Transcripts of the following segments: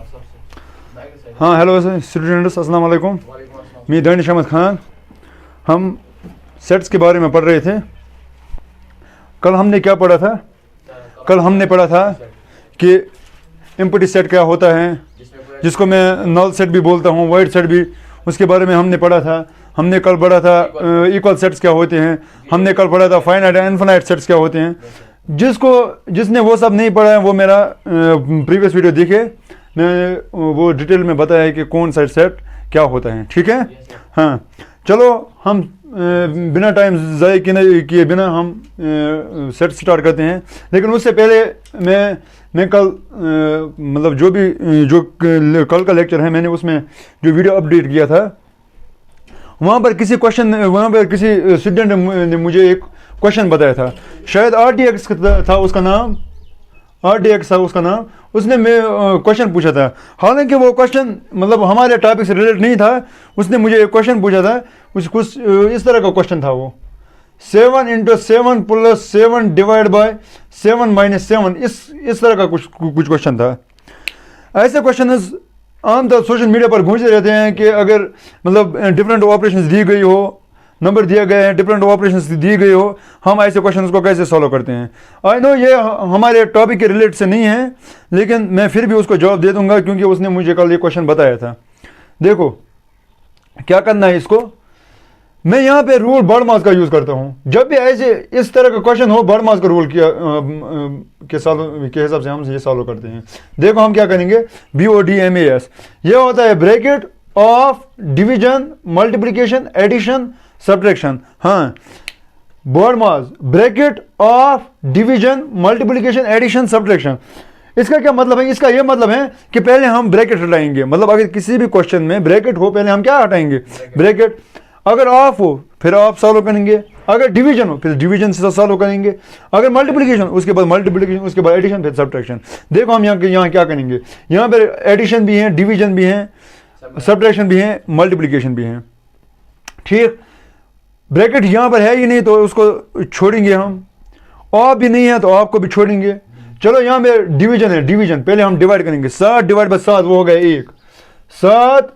हाँ hello students, अस्सलाम वालेकुम। मैं दानिश अहमद खान। हम सेट्स के बारे में पढ़ रहे थे। कल हमने क्या पढ़ा था? कल हमने पढ़ा था कि एम्प्टी सेट क्या होता है, जिसको मैं नल सेट भी बोलता हूँ, वाइड सेट भी। उसके बारे में हमने पढ़ा था। हमने कल पढ़ा था इक्वल सेट्स क्या होते हैं। हमने कल पढ़ा था फाइनाइट एंड इनफिनाइट सेट्स क्या होते हैं। जिसने वो सब नहीं पढ़ा है वो मेरा प्रीवियस वीडियो देखे। मैं वो डिटेल में बताया है कि कौन सा सेट क्या होता है। ठीक है, हाँ चलो हम बिना टाइम ज़ाय किए बिना हम सेट स्टार्ट करते हैं। लेकिन उससे पहले मैं कल मतलब जो कल का लेक्चर है, मैंने उसमें जो वीडियो अपडेट किया था, वहाँ पर किसी स्टूडेंट ने मुझे एक क्वेश्चन बताया था। शायद RTX था उसका नाम, RTX था उसका नाम। उसने मैं क्वेश्चन पूछा था, हालांकि वो क्वेश्चन मतलब हमारे टॉपिक से रिलेटेड नहीं था। उसने मुझे एक क्वेश्चन पूछा था, कुछ इस तरह का क्वेश्चन था वो, 7 × 7 + 7 / 7 - 7, इस तरह का कुछ क्वेश्चन था। ऐसे क्वेश्चन आमतौर सोशल मीडिया पर गूंजते रहते हैं कि अगर मतलब डिफरेंट ऑपरेशंस दी गई हो, नंबर दिया गया है, डिफरेंट ऑपरेशंस दी गई हो, हम ऐसे क्वेश्चंस को कैसे सॉल्व करते हैं। आई नो ये हमारे टॉपिक के रिलेटेड से नहीं है, लेकिन मैं फिर भी उसको जवाब दे दूंगा क्योंकि उसने मुझे कल ये क्वेश्चन बताया था। देखो क्या करना है इसको। मैं यहाँ पे रूल बर्डमास का यूज़ करता हूँ। जब भी ऐसे इस तरह का क्वेश्चन हो, बर्डमास का रूल के हिसाब से हम ये सॉल्व करते हैं। देखो हम क्या करेंगे, BODMAS। ये होता है bracket of division, multiplication, addition, subtraction. हाँ, BODMAS bracket of division, multiplication, addition, subtraction. इसका क्या मतलब है? इसका यह मतलब है कि पहले हम ब्रैकेट हटाएंगे। मतलब अगर किसी भी क्वेश्चन में ब्रैकेट हो, पहले हम क्या हटाएंगे? ब्रैकेट। अगर ऑफ हो फिर ऑफ सॉल्व करेंगे, अगर डिवीजन हो फिर डिवीजन से सॉल्व करेंगे, अगर मल्टीप्लिकेशन उसके बाद मल्टीप्लिकेशन, उसके बाद एडिशन, फिर सब्ट्रैक्शन। देखो हम यहाँ क्या करेंगे। यहाँ पर एडिशन भी है, डिवीजन भी है, सब्ट्रैक्शन भी है, मल्टीप्लिकेशन भी है। ठीक, ब्रैकेट यहाँ पर है ही नहीं तो उसको छोड़ेंगे हम। ऑफ भी नहीं है तो ऑफ को भी छोड़ेंगे। चलो यहाँ पे डिवीजन है, डिवीजन पहले हम डिवाइड करेंगे। 7 / 7 वो हो गया 1। 7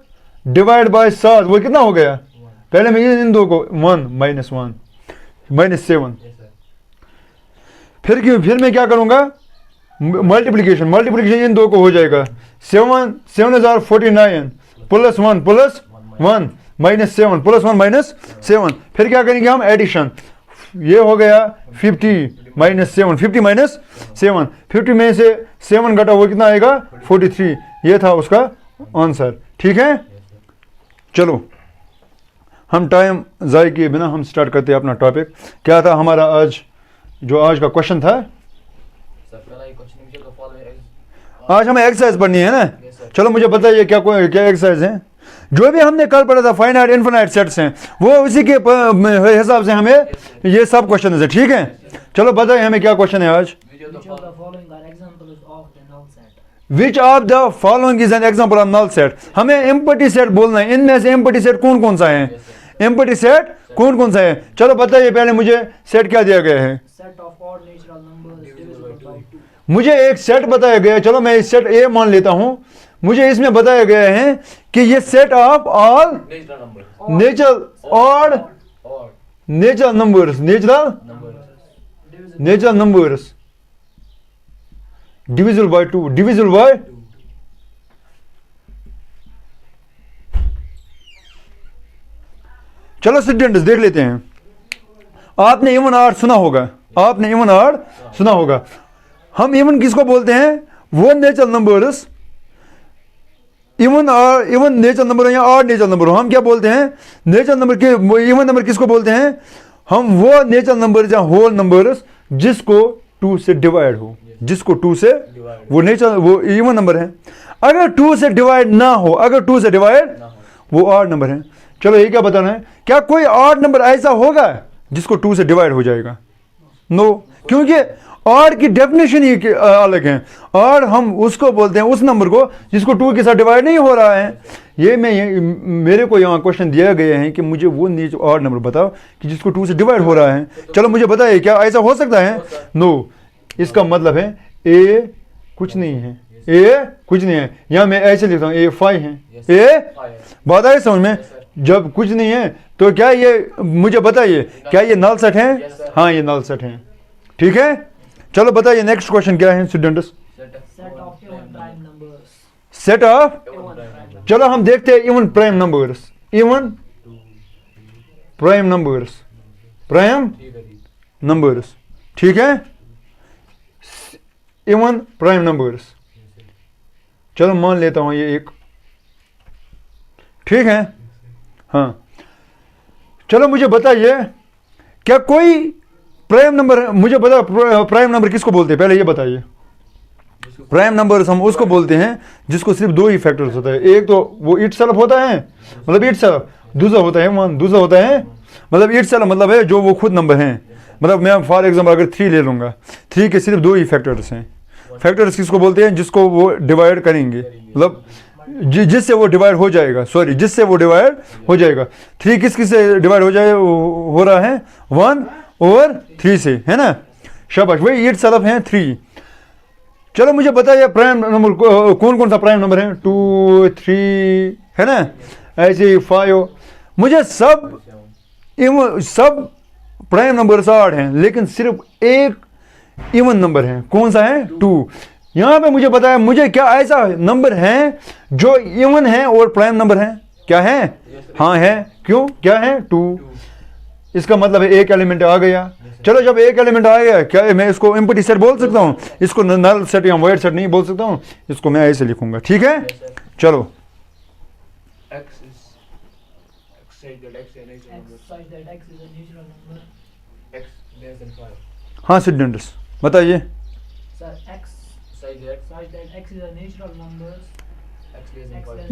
/ 7 वो कितना हो गया? पहले मैं इन दो को 1 - 1 - 7। फिर मैं क्या करूंगा? मल्टीप्लिकेशन इन दो को हो जाएगा। 7 × 7 = 49 + 1 + 1 -7 + 1 - 7। फिर क्या करेंगे हम? एडिशन। ये हो गया 50 - 7, 50 - 7। 50 में से 7 घटा वो कितना आएगा? 43। ये था उसका आंसर। ठीक है, चलो हम टाइम ज़ाय किए बिना हम स्टार्ट करते हैं अपना टॉपिक। क्या था हमारा आज का क्वेश्चन था? आज हमें एक्सरसाइज पढ़नी है ना। चलो मुझे बताइए क्या एक्सरसाइज है। जो भी हमने कल पढ़ा था फाइनाइट इनफिनाइट सेट्स हैं, वो उसी के हिसाब से हमें ये सब क्वेश्चन है। ठीक है, चलो बताइए हमें क्या क्वेश्चन है आज। Which of the following is an example of null set. हमें एम्प्टी सेट बोलना है। इनमें से एम्प्टी सेट कौन सा है? एम्प्टी सेट कौन सा है? चलो बताइए पहले मुझे सेट क्या दिया गया है। मुझे एक सेट बताया गया है। चलो मैं इस सेट ए मान लेता हूं। मुझे इसमें बताया गया है कि ये set of all natural numbers divisible by 2 चलो स्टूडेंट्स देख लेते हैं। आपने इवन ऑड सुना होगा। हम इवन किसको बोलते हैं? वो natural numbers, even natural number या ऑड नेचुरल नंबर हो, हम क्या बोलते हैं? नेचुरल नंबर के इवन नंबर किसको बोलते हैं? हम वो नेचुरल नंबर या होल नंबर्स जिसको 2 से डिवाइड हो, वो इवन नंबर है। अगर 2 से डिवाइड ना हो, वो ऑड नंबर है। चलो ये क्या बताना है? क्या कोई ऑड नंबर ऐसा होगा जिसको 2 से डिवाइड हो जाएगा? नो, क्योंकि ऑड की डेफिनेशन ही अलग है। ऑड हम उसको बोलते हैं उस नंबर को जिसको 2 के साथ डिवाइड नहीं हो रहा है। मेरे को यहाँ क्वेश्चन दिया गया है कि मुझे वो ऑड नंबर बताओ कि जिसको 2 से डिवाइड हो रहा है। चलो मुझे बताइए क्या ऐसा हो सकता है? नो, इसका मतलब है ए कुछ नहीं है। ए कुछ नहीं है, यहाँ मैं ऐसे लिखता हूँ ए 5 है, ए बात आई समझ में। जब कुछ नहीं है तो क्या ये मुझे बताइए क्या ये नल सेट है? हाँ ये नल सेट है, ठीक है। चलो बताइए नेक्स्ट क्वेश्चन क्या है स्टूडेंट्स? सेट ऑफ, चलो हम देखते हैं even prime numbers, even prime numbers, prime numbers, ठीक है, इवन प्राइम नंबर्स। चलो मान लेता हूं ये एक, ठीक है। हाँ चलो मुझे बताइए क्या कोई प्राइम नंबर, मुझे बता प्राइम नंबर किसको बोलते हैं पहले ये बताइए। प्राइम नंबर्स हम उसको बोलते हैं जिसको सिर्फ दो ही फैक्टर्स होता है, एक तो वो इट सेल्फ होता है मतलब इट सेल्फ, दूसरा होता है वन, दूसरा होता है मतलब इट सेल्फ मतलब है जो वो खुद नंबर हैं। मतलब मैं फॉर एग्जाम्पल अगर 3 ले लूँगा, 3 के सिर्फ दो ही फैक्टर्स हैं। फैक्टर्स किसको बोलते हैं? जिसको वो डिवाइड करेंगे, मतलब जिससे वो डिवाइड हो जाएगा, सॉरी जिससे वो डिवाइड हो जाएगा। 3 किस किस से डिवाइड हो जाए हो रहा है? 1/3 से, है ना, शाबाश, वही इट सेल्फ है 3। चलो मुझे बताइए प्राइम नंबर कौन कौन सा प्राइम नंबर है? 2, 3 है ना, ऐसे 5। मुझे सब प्राइम नंबर 8 हैं, लेकिन सिर्फ एक इवन नंबर है, कौन सा है? 2। यहां पे मुझे बताया मुझे क्या ऐसा नंबर है जो इवन है और प्राइम नंबर है? क्या है? हाँ है, क्यों, क्या है? 2। इसका मतलब है एक एलिमेंट आ गया। चलो जब एक एलिमेंट आ गया, क्या मैं इसको एम्प्टी सेट बोल सकता हूँ? इसको नल सेट या वाइड सेट नहीं बोल सकता हूँ, इसको मैं ऐसे लिखूंगा, ठीक है। चलो हाँ स्टूडेंट्स बताइए।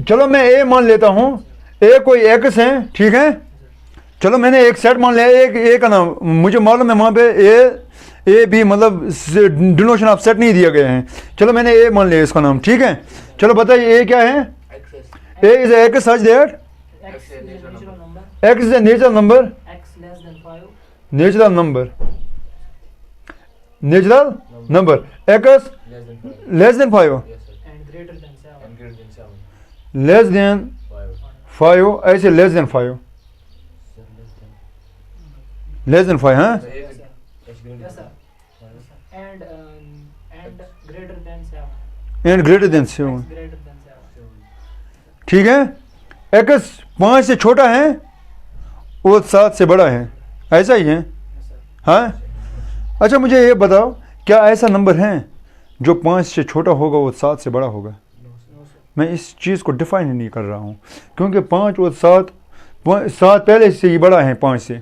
चलो मैं ए मान लेता हूँ, ए कोई एक्स है, ठीक है। चलो मैंने एक सेट मान लिया, एक ए का नाम मुझे मालूम है वहाँ पे ए बी मतलब डिनोशन ऑफ सेट नहीं दिया गया है। चलो मैंने ए मान लिया इसका नाम, ठीक है। चलो बताइए ए क्या है? A is X such that X is a natural number, natural number, natural number, X less than 5, less than 5, ऐसे लेस देन 5, लेस देन 5, हाँ, एंड ग्रेटर देन 7, ठीक है। एक्स 5 से छोटा है और 7 से बड़ा है, ऐसा ही है, हाँ। अच्छा मुझे ये बताओ क्या ऐसा नंबर है जो 5 से छोटा होगा और 7 से बड़ा होगा? मैं इस चीज़ को डिफाइन ही नहीं कर रहा हूँ, क्योंकि 5 और 7 पहले से ही बड़ा है 5 से।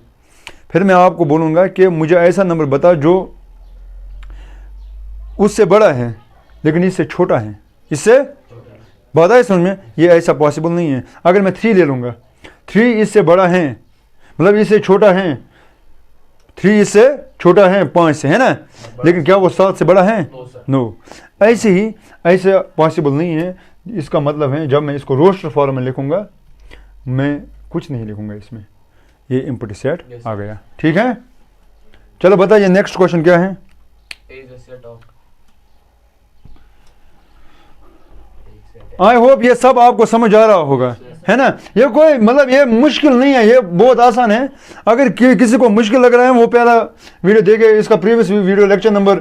फिर मैं आपको बोलूँगा कि मुझे ऐसा नंबर बता जो उससे बड़ा है लेकिन इससे छोटा है, इससे बात है समझ में? ये ऐसा पॉसिबल नहीं है। अगर मैं 3 ले लूँगा, 3 इससे बड़ा है मतलब इससे छोटा है, 3 इससे छोटा है 5 से, है ना, लेकिन क्या वो 7 से बड़ा है? नो। ऐसे ही ऐसे पॉसिबल नहीं है। इसका मतलब है जब मैं इसको रोस्टर फॉर्म में लिखूंगा मैं कुछ नहीं लिखूंगा इसमें, ये एम्प्टी सेट आ गया, ठीक है। चलो बताइए नेक्स्ट क्वेश्चन क्या है? आई होप ये सब आपको समझ आ रहा होगा, है ना। ये कोई मतलब ये मुश्किल नहीं है, ये बहुत आसान है। अगर किसी को मुश्किल लग रहा है वो पहला वीडियो देखे, इसका प्रीवियस वीडियो लेक्चर नंबर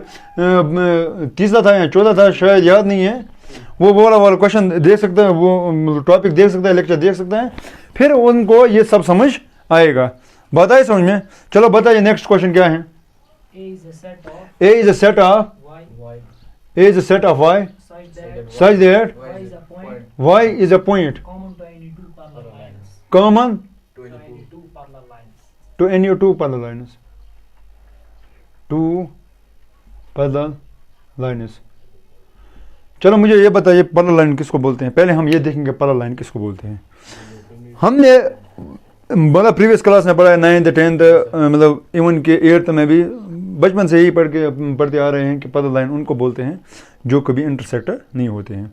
30 था या 14 था शायद, याद नहीं है, वो वाला क्वेश्चन देख सकते हैं, वो टॉपिक देख सकते हैं, लेक्चर देख सकते हैं, फिर उनको ये सब समझ आएगा। बताइए समझ में। चलो बताइए नेक्स्ट क्वेश्चन क्या है? A is a set of y such that y is a point common to any two parallel lines, two parallel lines। चलो मुझे ये बताइए पैरेलल लाइन किसको बोलते हैं? पहले हम ये देखेंगे पैरेलल लाइन किसको बोलते हैं। हमने मतलब प्रीवियस क्लास में पढ़ा है, 9th 10th मतलब इवन के 8th में भी बचपन से ही पढ़ते आ रहे हैं कि पैरेलल लाइन उनको बोलते हैं जो कभी इंटरसेक्टर नहीं होते हैं।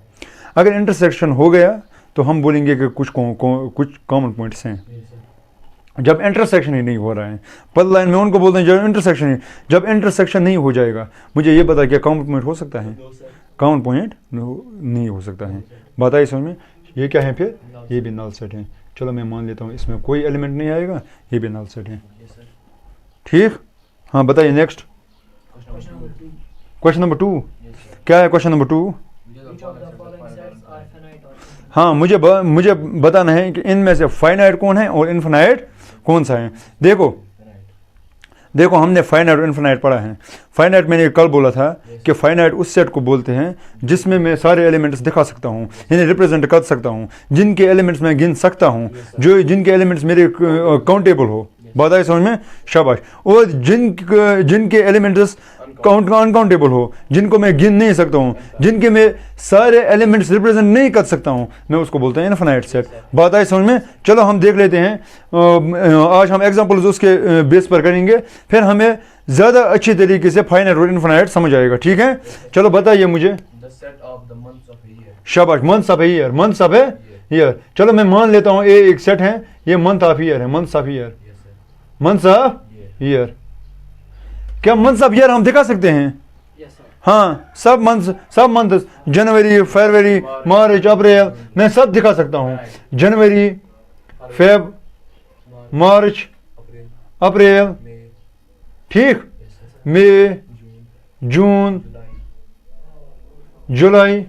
अगर इंटरसेक्शन हो गया तो हम बोलेंगे कि कुछ कॉमन पॉइंट्स हैं। जब इंटरसेक्शन ही नहीं हो रहा है पैरेलल लाइन में उनको बोलते हैं जब इंटरसेक्शन नहीं हो जाएगा। मुझे ये बता क्या कॉमन पॉइंट हो सकता है? काउंट पॉइंट नहीं हो सकता है। बताइए समझ में। ये क्या है फिर, ये भी नल सेट है। चलो मैं मान लेता हूँ इसमें कोई एलिमेंट नहीं आएगा, ये भी नल सेट है। ठीक, हाँ बताइए नेक्स्ट। क्वेश्चन नंबर 2 क्या है? क्वेश्चन नंबर 2, हाँ मुझे बताना है कि इनमें से फाइनाइट कौन है और इन्फिनाइट कौन सा है। देखो हमने फाइनाइट और इन्फिनाइट पढ़ा है। फाइनाइट मैंने कल बोला था कि फाइनाइट उस सेट को बोलते हैं जिसमें मैं सारे एलिमेंट्स दिखा सकता हूँ, इन्हें रिप्रेजेंट कर सकता हूँ, जिनके एलिमेंट्स मैं गिन सकता हूँ, जिनके एलिमेंट्स मेरे काउंटेबल हो। बात आई समझ में? शाबाश। और जिनके एलिमेंट्स अनकाउंटेबल हो, जिनको मैं गिन नहीं सकता हूँ, जिनके मैं सारे एलिमेंट्स रिप्रेजेंट नहीं कर सकता हूँ, मैं उसको बोलता हूँ इनफिनाइट सेट। बात आई समझ में? चलो हम देख लेते हैं। आज हम एग्जांपल्स उसके बेस पर करेंगे, फिर हमें ज़्यादा अच्छी तरीके से फाइनाइट और इनफिनाइट समझ आएगा। ठीक है, चलो बताइए मुझे। शाबाश, months of year, months of year. चलो मैं मान लेता हूँ ये एक सेट है, ये मंथ ऑफ ईयर है, months of year, months of year. क्या मंथ्स ऑफ ईयर हम दिखा सकते हैं? हाँ, सब मंथ, जनवरी, फरवरी, मार्च, अप्रैल, मैं सब दिखा सकता हूँ। जनवरी, फेब, मार्च, अप्रैल, ठीक, मई, जून, जुलाई,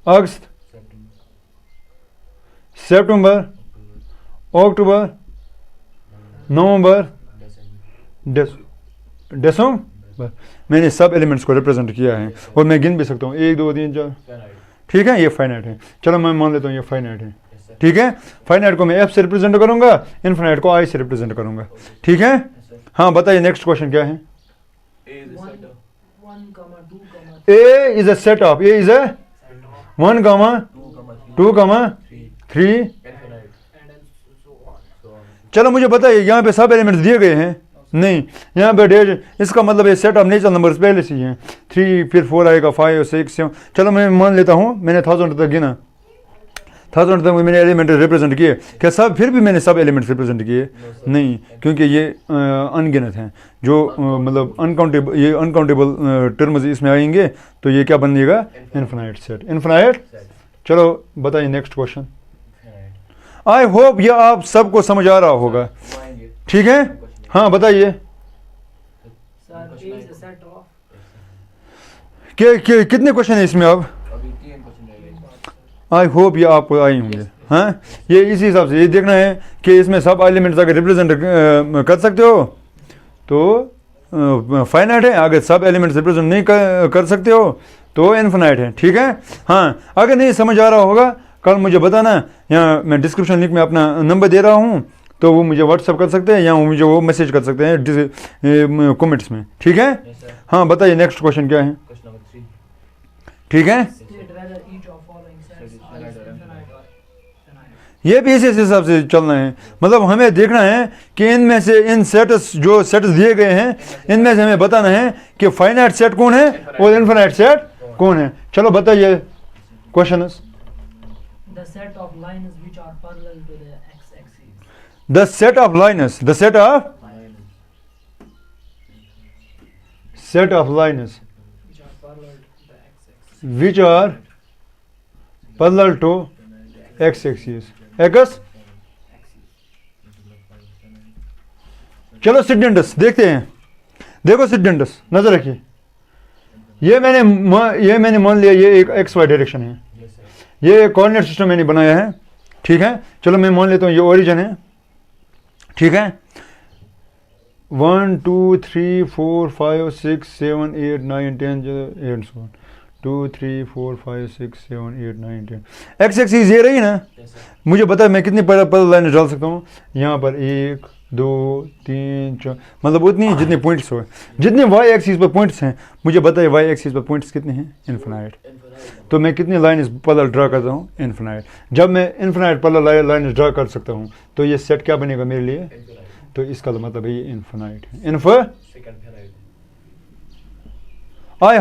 अगस्त, सितंबर, अक्टूबर, नवंबर, दिसंबर। मैंने सब एलिमेंट्स को रिप्रेजेंट किया है और मैं गिन भी सकता हूँ 1 2 3 4। ठीक है, ये फाइनाइट है। चलो मैं मान लेता हूँ ये फाइनाइट है। ठीक है, फाइनाइट को मैं एफ से रिप्रेजेंट करूंगा, इनफिनाइट को आई से रिप्रेजेंट करूंगा। ठीक है, हाँ बताइए नेक्स्ट क्वेश्चन क्या है? A is a set of, A is a 1, 2, 3। चलो मुझे बताइए, यहाँ पे सब एलिमेंट्स दिए गए हैं? नहीं, यहाँ पे डेट, इसका मतलब ये सेट ऑफ नेचुरल नंबर्स पहले से ही हैं। 3, फिर 4 आएगा, 5, 6, 7। चलो मैं मान लेता हूँ मैंने 1000 तक गिना, 1000 तक मैंने एलिमेंट रिप्रेजेंट किए। क्या सब, फिर भी मैंने सब एलिमेंट्स रिप्रेजेंट किए? नहीं, क्योंकि ये अनगिनत हैं। जो मतलब अनकाउंटेबल, ये अनकाउंटेबल टर्म्स इसमें आएंगे, तो ये क्या बनेगा? Infinite set, infinite. चलो बताइए नेक्स्ट क्वेश्चन। आई होप ये आप सबको समझ आ रहा होगा। ठीक है, हाँ बताइए। कितने क्वेश्चन है इसमें अब? आई होप ये आपको आई होंगे। हाँ, ये इसी हिसाब से ये देखना है कि इसमें सब एलिमेंट्स अगर रिप्रेजेंट कर सकते हो तो फाइनाइट है, अगर सब एलिमेंट्स रिप्रेजेंट नहीं कर सकते हो तो इनफिनाइट है। ठीक है, हाँ अगर नहीं समझ आ रहा होगा कल मुझे बताना। यहाँ मैं डिस्क्रिप्शन लिंक में अपना नंबर दे रहा हूँ, तो वो मुझे व्हाट्सअप कर सकते हैं या वो मुझे वो मैसेज कर सकते हैं कमेंट्स में। ठीक है, हाँ बताइए नेक्स्ट क्वेश्चन क्या है? ठीक है, ये भी इसी हिसाब से चलना है। मतलब हमें देखना है कि इनमें से इन सेट्स, जो सेट्स दिए गए हैं, इनमें से हमें बताना है कि फाइनाइट सेट कौन है और इनफिनाइट सेट कौन है। चलो बताइए question. The set of lines which are parallel to the x-axis. The set of lines, the set of lines Which are parallel to the x-axis. which are parallel to x-axis. X? चलो सिडडेंटस देखते हैं। देखो सिडडेंटस, नजर रखिए। ये मैंने मान लिया ये एक एक्स वाई डायरेक्शन है, ये कोऑर्डिनेट सिस्टम मैंने बनाया है। ठीक है, चलो मैं मान लेता हूँ ये ओरिजिन है। ठीक है, 1 2 3 4 5 6 7 8 9 10 8 2 3 4 5 6 7 8 9 10। एक्स एक्सिस ये रही ना, मुझे पता है मैं कितनी पैरेलल लाइन डाल सकता हूँ यहाँ पर, 1 2 3 4, मतलब उतनी जितने पॉइंट्स हो। जितने वाई एक्सिस पर पॉइंट्स हैं, मुझे पता है वाई एक्सिस पर पॉइंट्स कितने हैं? इनफिनाइट। तो मैं कितनी लाइन पैरेलल ड्रा करता हूँ? इनफिनाइट। जब मैं इनफिनाइट पैरेलल लाइन ड्रा कर सकता हूँ तो ये सेट क्या बनेगा मेरे लिए? तो इसका मतलब है ये इनफिनाइट है। आई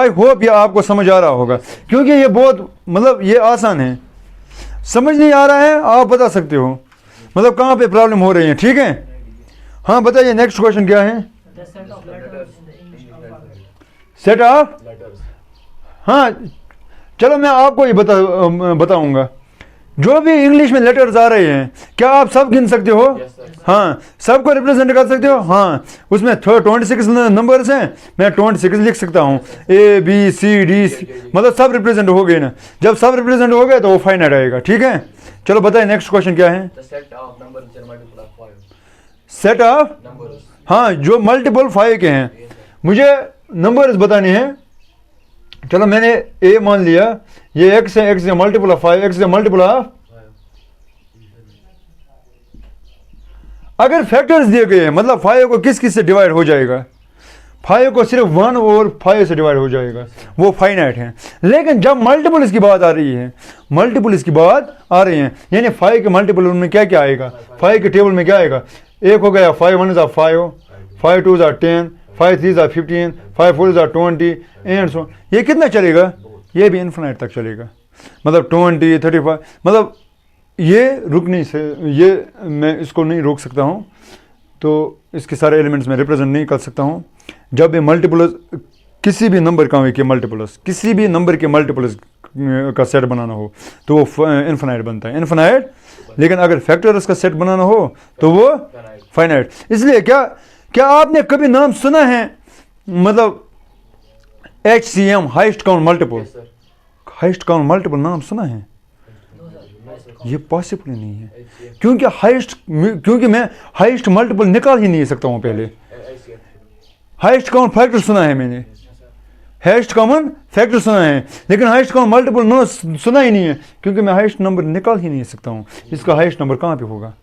होप ये आपको समझ आ रहा होगा, क्योंकि ये बहुत मतलब ये आसान है। समझ नहीं आ रहा है आप बता सकते हो, मतलब कहाँ पे प्रॉब्लम हो रही है। ठीक है, हाँ बताइए नेक्स्ट क्वेश्चन क्या है? The set of letters in the English alphabet. Set of हाँ चलो मैं आपको ये बताऊंगा, जो भी इंग्लिश में लेटर्स आ रहे हैं क्या आप सब गिन सकते हो? हाँ, सबको रिप्रेजेंट कर सकते हो? हाँ, उसमें 26 नंबर्स हैं, मैं 26 लिख सकता हूँ, A B C D मतलब सब रिप्रेजेंट हो गए ना। जब सब रिप्रेजेंट हो गए तो वो फाइनाइट आएगा। ठीक है, चलो बताइए नेक्स्ट क्वेश्चन क्या है? सेट ऑफ, हाँ जो मल्टीपल 5 के हैं, मुझे नंबर्स बताने हैं। चलो मैंने A मान लिया, ये x है, x multiple of 5, x multiple of, अगर फैक्टर्स दिए गए हैं मतलब 5 को किस किस से डिवाइड हो जाएगा? 5 को सिर्फ 1 और 5 से डिवाइड हो जाएगा, वो फाइनाइट है। लेकिन जब मल्टीपल्स की बात आ रही है, मल्टीपल्स की बात आ रही है, यानी 5 के मल्टीपल में क्या क्या आएगा? 5 के टेबल में क्या आएगा? एक हो गया 5 1 5, 5 2 10, 5 3 15, 5 4 20 एंड सो। ये कितना चलेगा? ये भी इन्फिनाइट तक चलेगा, मतलब 20 35, मतलब ये रुक नहीं से, ये मैं इसको नहीं रोक सकता हूँ, तो इसके सारे एलिमेंट्स में रिप्रेजेंट नहीं कर सकता हूँ। जब ये मल्टीपल्स किसी भी नंबर के मल्टीपल्स, किसी भी नंबर के मल्टीपल्स का सेट बनाना हो तो वो इन्फिनाइट बनता है, इन्फिनाइट। लेकिन अगर फैक्टर्स का सेट बनाना हो तो वो फाइनाइट। इसलिए क्या आपने कभी नाम सुना है मतलब HCM, highest count multiple? Highest count multiple नाम सुना है? ये पॉसिबल नहीं है, क्योंकि मैं हाइस्ट मल्टीपल निकाल ही नहीं सकता हूँ। पहले हाइस्ट काउंट फैक्टर सुना है मैंने, हाइस्ट कॉमन फैक्टर सुना है, लेकिन हाइस्ट काउंट मल्टीपल नो सुना ही नहीं है, क्योंकि मैं हाइस्ट नंबर निकाल ही नहीं सकता हूँ। इसका हाइस्ट नंबर कहाँ पे होगा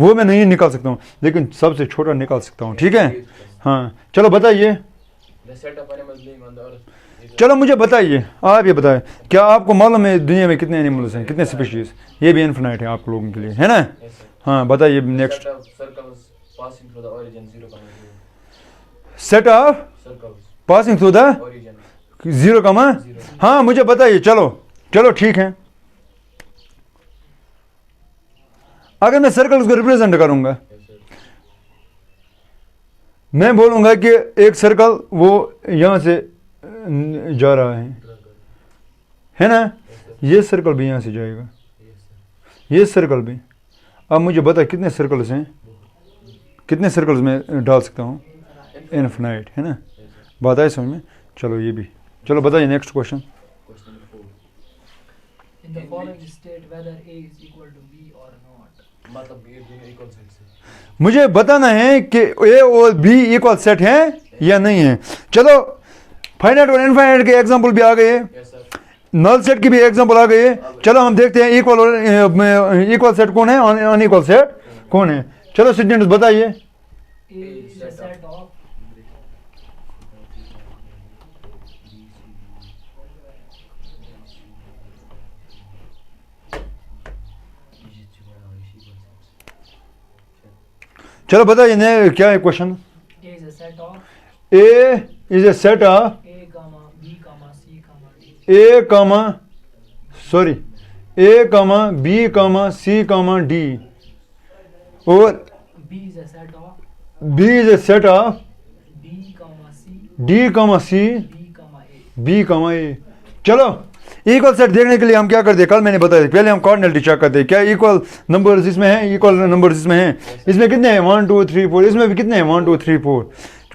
वो मैं नहीं निकाल सकता हूँ, लेकिन सबसे छोटा निकाल सकता हूँ। ठीक है, हाँ चलो बताइए, चलो मुझे बताइए, आप ये बताएं, क्या आपको मालूम है दुनिया में कितने एनिमल्स हैं, कितने स्पीशीज? ये भी इन्फिनाइट है आप लोगों के लिए, है ना? हाँ बताइए next. Set of passing through the 0, हाँ मुझे बताइए। चलो ठीक है, अगर मैं सर्कल्स को रिप्रेजेंट करूंगा, मैं बोलूंगा कि एक सर्कल वो यहां से जा रहा है ना? ये सर्कल भी यहां से जाएगा, ये सर्कल भी। अब मुझे बता कितने सर्कल्स हैं, कितने सर्कल्स में डाल सकता हूँ? इनफिनाइट, है ना? बात है समझ में? चलो ये भी, चलो बताइए next question. In the following state whether A is equal to B or not. मतलब B दोनों इक्वल सेट से। मुझे बताना है कि A और B इक्वल सेट हैं या नहीं है। चलो फाइनाइट और इनफाइनाइट के एग्जांपल भी आ गए, नल सेट की भी एग्जांपल आ गए। चलो हम देखते हैं इक्वल और इक्वल सेट कौन है, अनइक्वल सेट कौन है। चलो स्टूडेंट्स बताइए। A is a set of चलो बताइए क्या है question. A is a set of A is a set of A, B, C, D. A, B, C, D और B is a set of B is a set of D, C, D, C, B, A. B, A। चलो equal set देखने के लिए हम क्या करते हैं, कल मैंने बताया पहले हम कार्डिनलिटी चेक करते हैं, क्या इक्वल नंबर्स इसमें हैं, इक्वल नंबर्स इसमें हैं। इसमें कितने हैं? 1 2 3 4। इसमें भी कितने हैं? 1 2 3 4।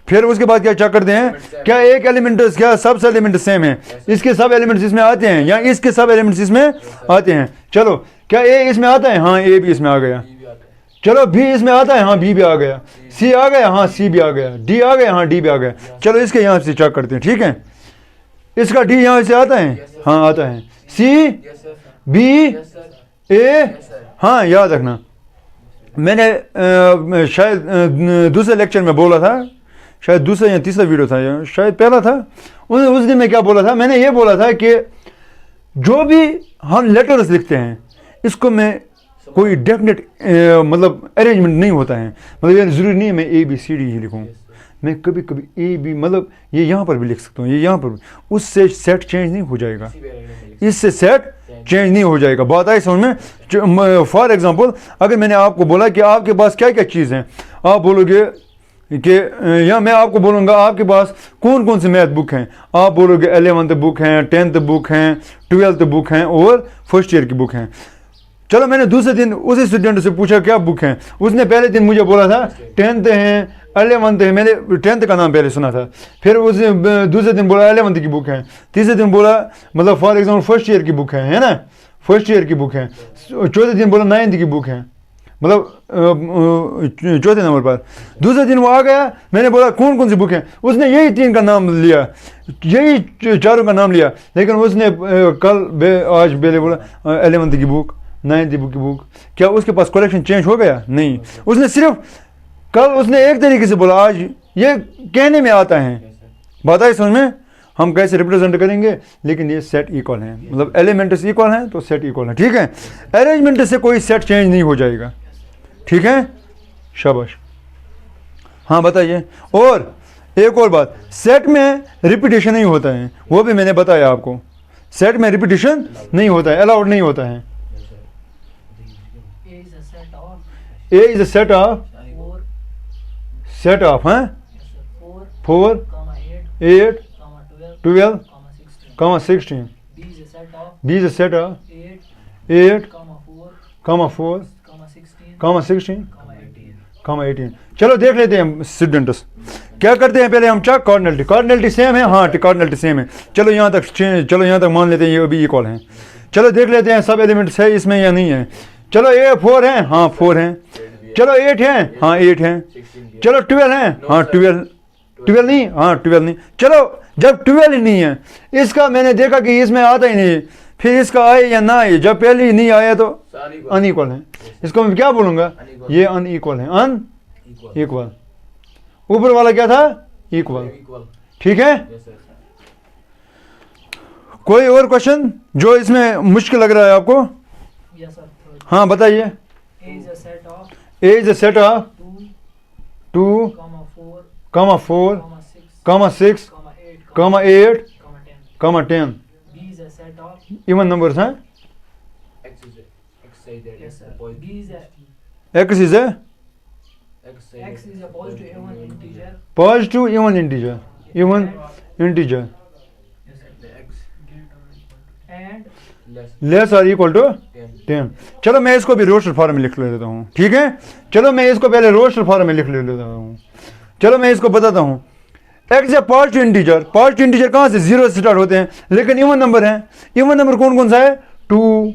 फिर उसके बाद क्या चेक करते हैं, क्या एक एलिमेंट, क्या सब एलिमेंट सेम है, इसके सब एलिमेंट्स इसमें आते हैं या इसके सब एलिमेंट्स इसमें आते हैं। चलो क्या ए इसमें आता है? हाँ ए भी इसमें आ गया। चलो बी इसमें आता है? हाँ बी भी आ गया। सी आ गया? हाँ सी भी आ गया। डी आ गया? हाँ डी भी आ गया। चलो इसके यहाँ से चेक करते हैं, ठीक है। इसका डी यहाँ से आता है? हाँ आता है। सी, बी, ए, हाँ याद रखना मैंने शायद दूसरे लेक्चर में बोला था, शायद दूसरा या तीसरा वीडियो था, शायद पहला था। उस दिन मैं क्या बोला था, मैंने ये बोला था कि जो भी हम लेटर्स लिखते हैं इसको मैं कोई डेफिनेट मतलब अरेंजमेंट नहीं होता है, मतलब ये ज़रूरी नहीं है मैं A B C D ही लिखूँ। मैं कभी कभी A B मतलब ये यहाँ पर भी लिख सकता हूँ, ये यहाँ पर भी, उससे सेट चेंज नहीं हो जाएगा, इससे सेट चेंज नहीं हो जाएगा। बात आई समझ में? फॉर एग्जांपल अगर मैंने आपको बोला कि आपके पास क्या क्या चीज़ हैं, आप बोलोगे कि यहाँ मैं आपको बोलूँगा आपके पास कौन कौन से मैथ बुक हैं, आप बोलोगे 11th बुक हैं, 10th बुक हैं, 12th बुक हैं और फर्स्ट ईयर की बुक हैं। चलो मैंने दूसरे दिन उसी स्टूडेंट से पूछा क्या बुक हैं, उसने पहले दिन मुझे बोला था 10th हैं, 11th है। मैंने 10th का नाम पहले सुना था, फिर उसने दूसरे दिन बोला 11th की बुक है, तीसरे दिन बोला मतलब फॉर एग्जाम्पल फर्स्ट ईयर की बुक है ना, फर्स्ट ईयर की बुक है, चौथे दिन बोला 9th की बुक है, मतलब चौथे नंबर पर। दूसरे दिन वो आ गया, मैंने बोला कौन कौन सी बुक है, उसने यही 3 का नाम लिया, यही 4 का नाम लिया, लेकिन उसने आज पहले बोला 11th की बुक, 9th की बुक। क्या उसके पास कलेक्शन चेंज हो गया? नहीं, उसने सिर्फ कल उसने एक तरीके से बोला, आज ये कहने में आता है, बात आई समझ में, हम कैसे रिप्रेजेंट करेंगे, लेकिन ये सेट इक्वल है, मतलब एलिमेंट्स इक्वल हैं तो सेट इक्वल है, ठीक है। अरेंजमेंट से कोई सेट चेंज नहीं हो जाएगा, ठीक है, शाबाश। हाँ बताइए। और एक और बात, सेट में रिपीटेशन नहीं होता है, वो भी मैंने बताया आपको, सेट में रिपीटेशन नहीं होता है, अलाउड नहीं होता है। A is a set of, set of हैं 4 8 12 16, B is a set of 8 4 16 18। चलो देख लेते हैं स्टूडेंट्स क्या करते हैं। पहले हम चेक कार्डिनलिटी, कार्डिनलिटी सेम है, हाँ कार्डिनलिटी सेम है। चलो यहाँ तक चलो यहाँ तक मान लेते हैं ये अभी इक्वल हैं। चलो देख लेते हैं सब एलिमेंट्स है इसमें या नहीं है। चलो ये 4 हैं, हाँ 4 हैं। चलो 8 हैं, हाँ 8 हैं। चलो 12 हैं, हाँ 12 नहीं, हाँ 12 नहीं। चलो जब 12 ही नहीं है, इसका मैंने देखा कि इसमें आता ही नहीं, फिर इसका आए या ना आए, जब पहले ही नहीं आया तो अनइक्वल है। इसको मैं क्या बोलूँगा, ये अनइक्वल है, अनइक्वल। ऊपर वाला क्या था, इक्वल, ठीक है। कोई और क्वेश्चन जो इसमें मुश्किल लग रहा है आपको? हाँ बताइए। A is a set of 2, 4, 6, 8, 10। Even numbers हैं। X is a positive even integer, and less or equal to 10। चलो मैं इसको भी रोस्टर फॉर्म में लिख लेता हूँ, ठीक है। चलो मैं इसको पहले रोस्टर फॉर्म में लिख लेता हूँ। चलो मैं इसको बताता हूँ। एक्स है पॉजिटिव इंटीजर, पॉजिटिव इंटीजर कहाँ से 0 से स्टार्ट होते हैं, लेकिन इवन नंबर है। इवन नंबर कौन कौन सा है, 2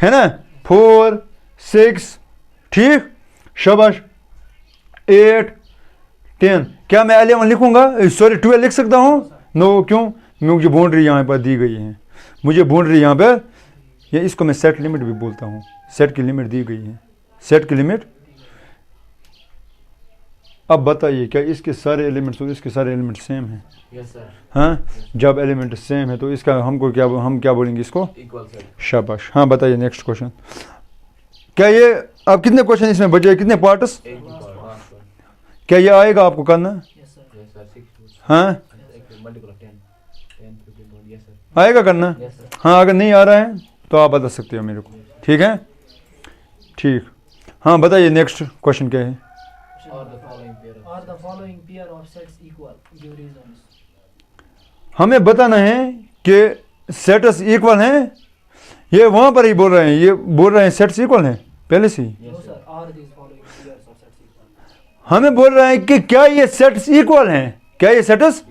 है ना, 4, 6, ठीक, शाबाश, 8, 10। क्या मैं 11 लिखूंगा, सॉरी 12 लिख सकता हूँ? नो, क्यों? मुझे बाउंड्री यहाँ पर दी गई है, मुझे बाउंड्री यहाँ पर, या इसको मैं सेट लिमिट भी बोलता हूँ, सेट की लिमिट दी गई है, सेट की लिमिट। अब बताइए क्या इसके सारे एलिमेंट्स और इसके सारे एलिमेंट सेम हैं? yes sir, हाँ, जब एलिमेंट सेम है तो इसका हमको क्या, हम क्या बोलेंगे इसको, equal sir। शाबाश। हाँ बताइए नेक्स्ट क्वेश्चन। क्या ये अब कितने क्वेश्चन इसमें बचे, कितने पार्ट्स? क्या ये आएगा आपको करना? yes sir, हाँ multiple of 10, 15, 20, yes sir, आएगा करना? yes sir। हाँ अगर नहीं आ रहा है तो आप बता सकते हो मेरे को, ठीक है, ठीक। हाँ बताइए नेक्स्ट क्वेश्चन क्या है? Are the following pair of sets equal? Give reasons। हमें बताना है कि सेट्स इक्वल हैं। ये वहाँ पर ही बोल रहे हैं, ये बोल रहे हैं सेट्स इक्वल हैं पहले से ही। No sir, are these following pairs of sets equal? हमें बोल रहे हैं कि क्या ये सेट्स इक्वल हैं, क्या ये सेट्स,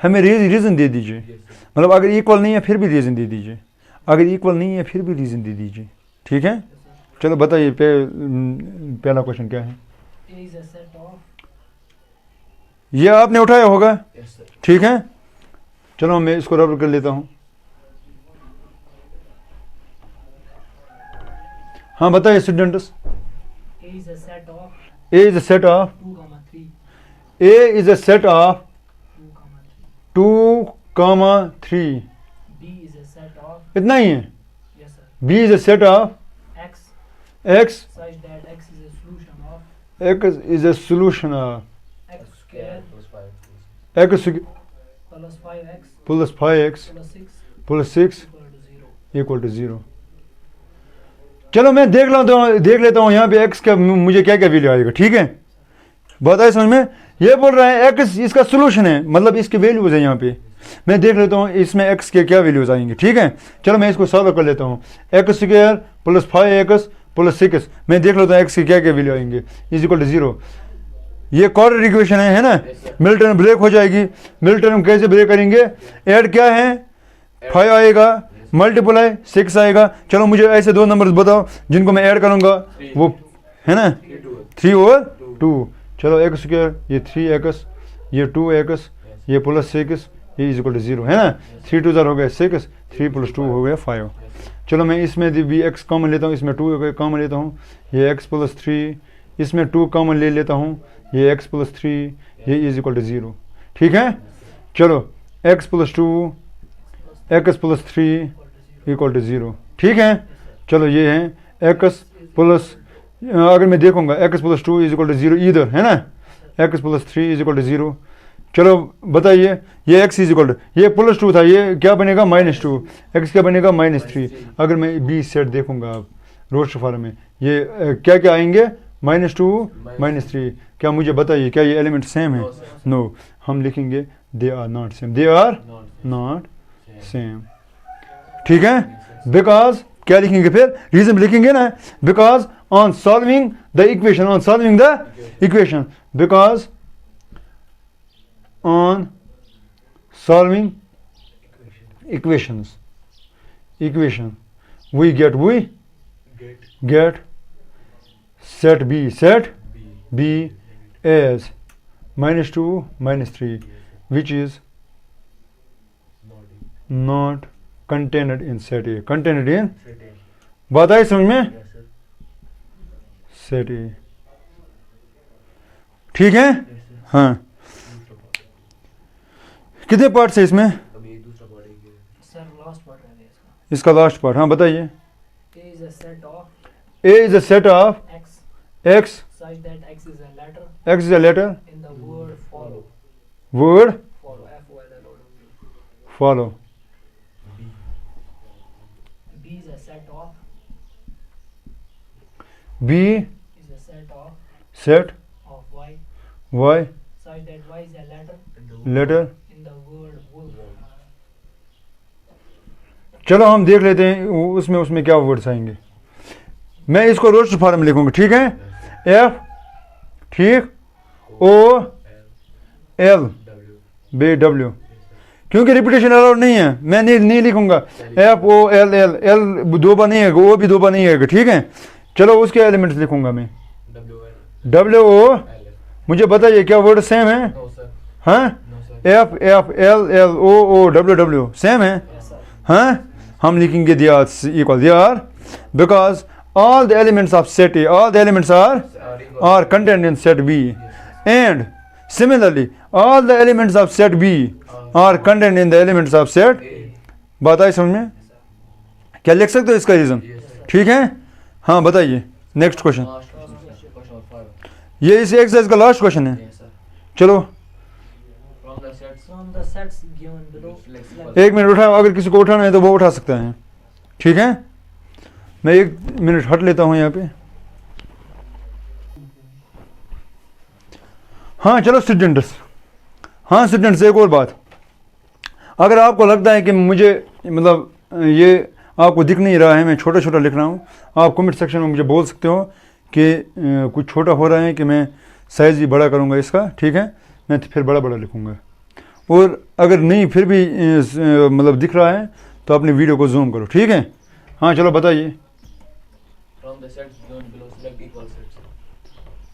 हमें रीज़न दे दीजिए। मतलब अगर इक्वल नहीं है फिर भी रीज़न दे दीजिए, अगर इक्वल नहीं है फिर भी रीज़न दे दीजिए, ठीक है। चलो बताइए पहला क्वेश्चन क्या है? A is a set of, ये आपने उठाया होगा, yes sir, ठीक है। चलो मैं इसको रबर कर लेता हूँ। हाँ बताइए students. A is a set of A is a set of 2, 3, A is a set of 2, 2, 3। B is a set of, इतना ही है। yes sir, B is a set of X X, such that X is a solution of X is a solution of X square X plus 5X plus 5X plus 6 plus 6 equal to 0। equal to 0। चलो मैं देख लेता हूँ यहाँ पे X का मुझे क्या क्या वैल्यू आएगा, ठीक है। बात है समझ में? ये बोल रहा है x इसका सोल्यूशन है, मतलब इसकी वैल्यूज है यहाँ पे। मैं देख लेता हूँ इसमें x के क्या वैल्यूज आएंगे, ठीक है। चलो मैं इसको सॉल्व कर लेता हूँ। x square plus 5x plus 6, मैं देख लेता हूँ x के क्या क्या वैल्यू आएंगे, इज इक्वल टू 0। ये क्वाड्रेटिक इक्वेशन है ना, मिडिल टर्म ब्रेक हो जाएगी। मिडिल टर्म कैसे ब्रेक करेंगे? ऐड क्या है, 5 आएगा, मल्टीप्लाई 6 आएगा। चलो मुझे ऐसे दो नंबर्स बताओ जिनको मैं ऐड करूँगा, वो है ना 3 और 2। चलो x स्क्वायर ये 3x, ये 2x, ये प्लस 6, ये इज इक्वल टू 0 है ना। 3 2 हो गया 6, 3 प्लस 2 हो गया 5। चलो मैं इसमें भी x कॉमन लेता हूँ, इसमें 2 कॉमन लेता हूँ, ये x प्लस 3, इसमें 2 कॉमन ले लेता हूँ, ये x प्लस 3, ये इज इक्वल टू 0, ठीक है। चलो x plus 2, x plus 3 equal to 0, ठीक है। चलो ये है x प्लस, अगर मैं देखूंगा x plus 2 is equal to 0 इधर है ना, x plus 3 is equal to 0। चलो बताइए, ये x इज इक्वल टू, ये प्लस 2 था, ये क्या बनेगा -2, x क्या बनेगा -3। अगर मैं बी सेट देखूंगा आप रोस्ट फॉर्म में, ये क्या क्या आएंगे, -2 -3। क्या मुझे बताइए क्या ये एलिमेंट सेम है? नो, हम लिखेंगे they are not same, they are not same, ठीक है। बिकॉज क्या लिखेंगे फिर, रीजन लिखेंगे ना, because on solving the equation, on solving the equation, because on solving equation we get set b as -2 -3 which is not contained in set A, contained in, बात आई समझ में, set A, ठीक है। हाँ, कितने पार्ट है इसमें? सर लास्ट पार्ट है इसका लास्ट पार्ट, हाँ बताइए। A is a set of A is a set of x such that x is a letter x is a letter in the word follow. word Follow. follow. B is a set of B is a set of set y y such that y is a letter letter। in the word wolf. चलो हम देख लेते हैं उसमें क्या words आएंगे। मैं इसको रोस्ट फॉर्म में लिखूंगा, ठीक है। F, ठीक, O L B W, क्योंकि रिपीटेशन अलाउड नहीं है, मैं नहीं लिखूंगा F O L L, L दो बार नहीं है, O भी दो बार नहीं है, ठीक है। चलो उसके एलिमेंट्स लिखूंगा मैं, W O, मुझे बताइए क्या वर्ड सेम है? हाँ, F F L L O O W W same है, हाँ। हम लिखेंगे they are equal, they are, because all the elements of set A, all the elements are contained in set B, and similarly all the elements of set B are contained in the elements of set। बात आई समझ में? क्या लिख सकते हो इसका reason, ठीक है। हाँ बताइए, नेक्स्ट क्वेश्चन, ये इस एक्सरसाइज का लास्ट क्वेश्चन है। चलो From the sets given below, select एक मिनट उठाओ, अगर किसी को उठाना है तो वो उठा सकता है, ठीक है। मैं 1 मिनट हट लेता हूं यहाँ पे। हाँ चलो स्टूडेंट्स, हाँ स्टूडेंट्स एक और बात, अगर आपको लगता है कि मुझे मतलब ये आपको दिख नहीं रहा है, मैं छोटा छोटा लिख रहा हूँ, आप कमेंट सेक्शन में मुझे बोल सकते हो कि कुछ छोटा हो रहा है कि मैं साइज़ ही बड़ा करूँगा इसका, ठीक है। मैं फिर बड़ा बड़ा लिखूँगा, और अगर नहीं फिर भी मतलब दिख रहा है तो अपनी वीडियो को जूम करो, ठीक है। हाँ चलो बताइए। From the sets given below, select equal sets.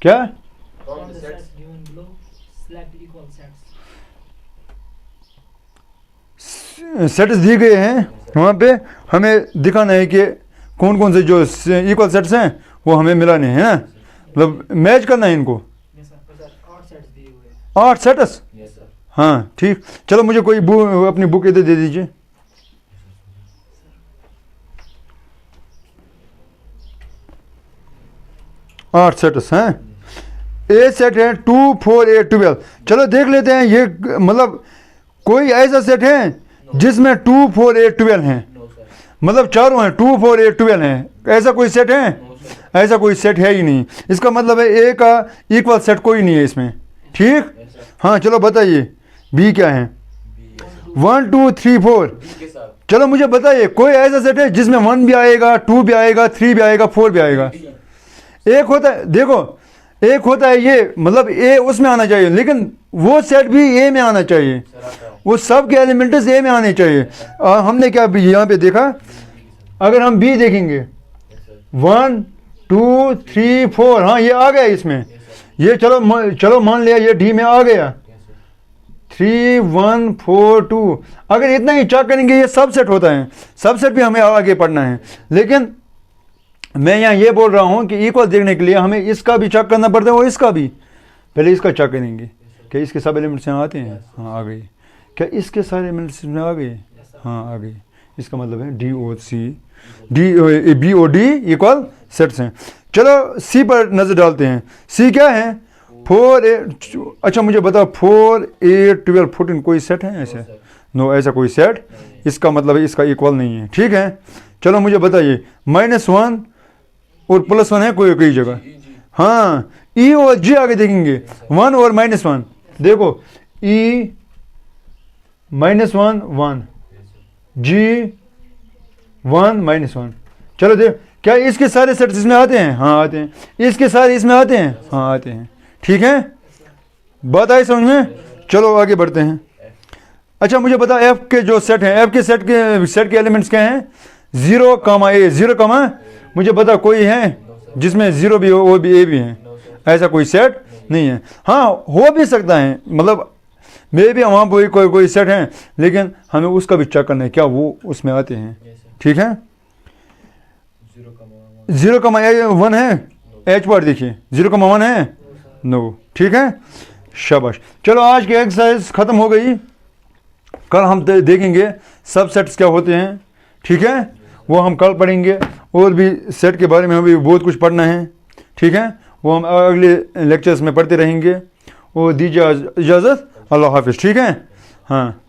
क्या? from the sets given below, select equal sets. Sets दिए गए हैं, वहाँ पे हमें दिखाना है कि कौन कौन से जो इक्वल सेट्स हैं वो हमें मिलाने हैं ना, मतलब मैच करना है इनको। Yes sir. Sir, 8 sets दिए हुए हैं। 8 सेट्स, Yes, sir. हाँ ठीक। चलो मुझे कोई अपनी बुक इधर दे दीजिए। आठ सेट्स हैं, ए सेट है 2 4 8 12। चलो देख लेते हैं ये मतलब कोई ऐसा सेट है जिसमें 2 4 8 12 हैं, No, sir. मतलब चारों हैं 2 4 8 12 हैं, ऐसा कोई सेट है? No, ऐसा कोई सेट है ही नहीं। इसका मतलब है ए का इक्वल सेट कोई नहीं है इसमें, ठीक। हाँ चलो बताइए बी क्या है। 1 2 3 4। B के साथ चलो मुझे बताइए कोई ऐसा सेट है जिसमें 1 भी आएगा, 2 भी आएगा, 3 भी आएगा, 4 भी आएगा। एक होता है, देखो एक होता है ये, मतलब ए उसमें आना चाहिए, लेकिन वो सेट भी ए में आना चाहिए, सर आता है वो सब के एलिमेंट्स ए में आने चाहिए। हमने क्या यहाँ पे देखा, अगर हम बी देखेंगे yes sir 1 2 3 4, हाँ ये आ गया इसमें, ये चलो मान लिया ये डी में आ गया, yes sir 3 1 4 2। अगर इतना ही चेक करेंगे ये सबसेट होता है, सबसेट भी हमें आगे पढ़ना है। लेकिन मैं यहाँ ये बोल रहा हूँ कि इक्वल देखने के लिए हमें इसका भी चेक करना पड़ता है और इसका भी। पहले इसका चेक करेंगे क्या इसके सब एलिमेंट्स यहाँ आते हैं, हाँ आ गए। क्या इसके सारे एलिमेंट्स में आ गए, हाँ आ गए। इसका मतलब है D O C D B O D equal sets हैं। चलो सी पर नज़र डालते हैं। सी क्या है 4 8। अच्छा मुझे बताओ 4 8 12 14 कोई सेट है ऐसे? नो ऐसा कोई सेट, इसका मतलब है इसका इक्वल नहीं है, ठीक है। चलो मुझे बताइए -1 और +1 है कोई कई जगह, हाँ ई और जी आगे देखेंगे 1 और -1। देखो ई -1 1 जी 1 -1। चलो देख क्या इसके सारे सेट्स इसमें आते हैं, हाँ आते हैं। इसके सारे इसमें आते हैं, हाँ आते हैं, ठीक है। बात आई समझ में? चलो आगे बढ़ते हैं। अच्छा मुझे बता एफ के जो सेट हैं, एफ के सेट के एलिमेंट्स क्या हैं? 0 A 0 मुझे बता कोई है जिसमें 0 भी हो वो भी ए भी है? ऐसा कोई सेट नहीं है। हाँ हो भी सकता है, मतलब मे भी वहाँ पर कोई सेट है, लेकिन हमें उसका भी चेक करना है क्या वो उसमें आते हैं, ठीक है। 0 है, एच पर देखिए 0 है, नो, ठीक है। शाबाश। चलो आज की एक्सरसाइज ख़त्म हो गई। कल हम देखेंगे सब सेट्स क्या होते हैं, ठीक है, वो हम कल पढ़ेंगे। और भी सेट के बारे में हमें बहुत कुछ पढ़ना है, ठीक है, वो हम अगले लेक्चर्स में पढ़ते रहेंगे। और दीजिए इजाज़त, अल्लाह हाफिज़, ठीक है। हाँ